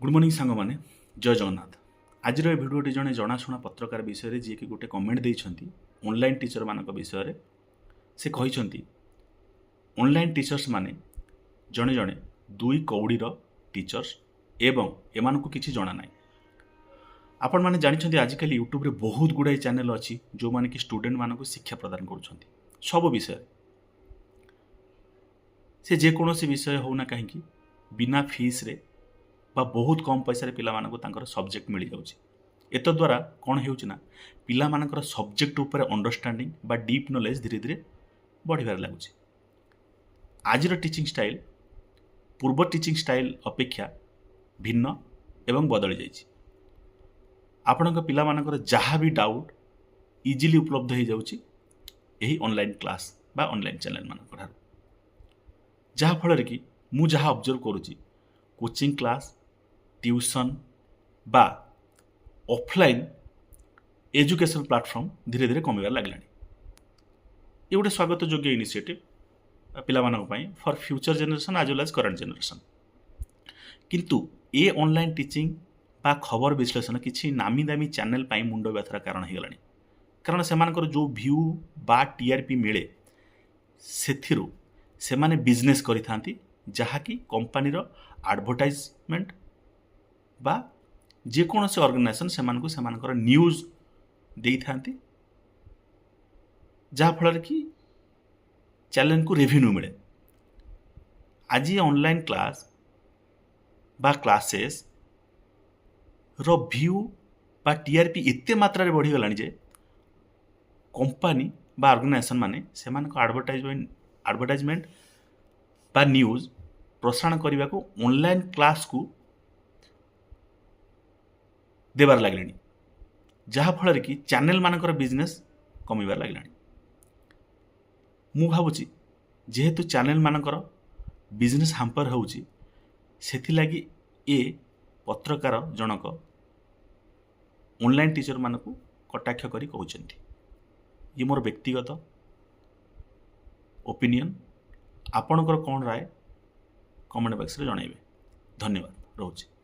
Good morning सांग मैंने जय जगन्नाथ। आज भिडियोटी जड़े जनाशुना पत्रकार विषय जी कि गोटे कमेंट देती ऑनलाइन टीचर मान विषय से कहते ऑनलाइन टीचर्स माने जड़े जड़े दुई कौड़ीर टीचर्स एवं एमान को किसी जना ना। आपण मैंने जानते आजिकल यूट्यूब रे बहुत गुड़ाई चैनल अच्छी जो माने कि स्टूडेंट मानक शिक्षा प्रदान कर सब विषय से जेकोसी विषय होना कहीं बिना फीस रे बा बहुत कम पैसा पिला सब्जेक्ट मिल जाऊँ। एत द्वारा कौन होना पिला सब्जेक्ट उपर अंडरस्टैंडिंग बा डीप नॉलेज धीरे धीरे बढ़िबार लगुच। आज टीचिंग स्टाइल पूर्व टीचिंग स्टाइल अपेक्षा भिन्न एवं बदली जाइए। आपण पिला जहाँ भी डाउट इजिली उपलब्ध हो जाऊँगी यही ऑनलाइन क्लास बा ऑनलाइन चैनल मान जहाँ फल कि मु जहाँ ऑब्जर्व करुँची कोचिंग क्लास ट्यूशन बा ऑफलाइन एजुकेशन प्लेटफॉर्म धीरे धीरे कमिबार लगला। ये गोटे स्वागत योग्य इनिशिएटिव पिला फॉर फ्यूचर जनरेशन आज वेल एज करंट जनरेशन। किंतु ए ऑनलाइन टीचिंग बा खबर विश्लेषण किसी नामी दामी चैनल पाई मुंड व्यथार कारण हो गलानी। कारण से जो व्यू बा टीआरपी मिले से माने बिजनेस करि थांती जहाँ कि कंपनी रो एडवर्टाइजमेंट बा जेकोसी ऑर्गेनाइजेशन से न्यूज दे थांती जहाँ फल कि चैनल को रेवेन्यू मिले। आज ऑनलाइन क्लास बा क्लासेस रो व्यू बा टीआरपी एते मात्रा रे बढ़ी गलानी जे कंपनी बा ऑर्गेनाइजेशन माने से एडवर्टाइजमेंट बा न्यूज प्रसारण करने को ऑनलाइन क्लास को देवार लगलानी जहाँ फल कि चैनल मानकर बिजनेस कमिबार लगलानी। मु भावुची जेहेतु चैनल मानकर बिजनेस हाम्पर होउची सेथिलागी ए पत्रकार जनक ऑनलाइन टीचर मानकु कटाक्ष करी कहउचंती। ये मोर व्यक्तिगत ओपिनियन। आपणकर कौन राय कमेंट बॉक्स रे जणाइबे। धन्यवाद रोचे।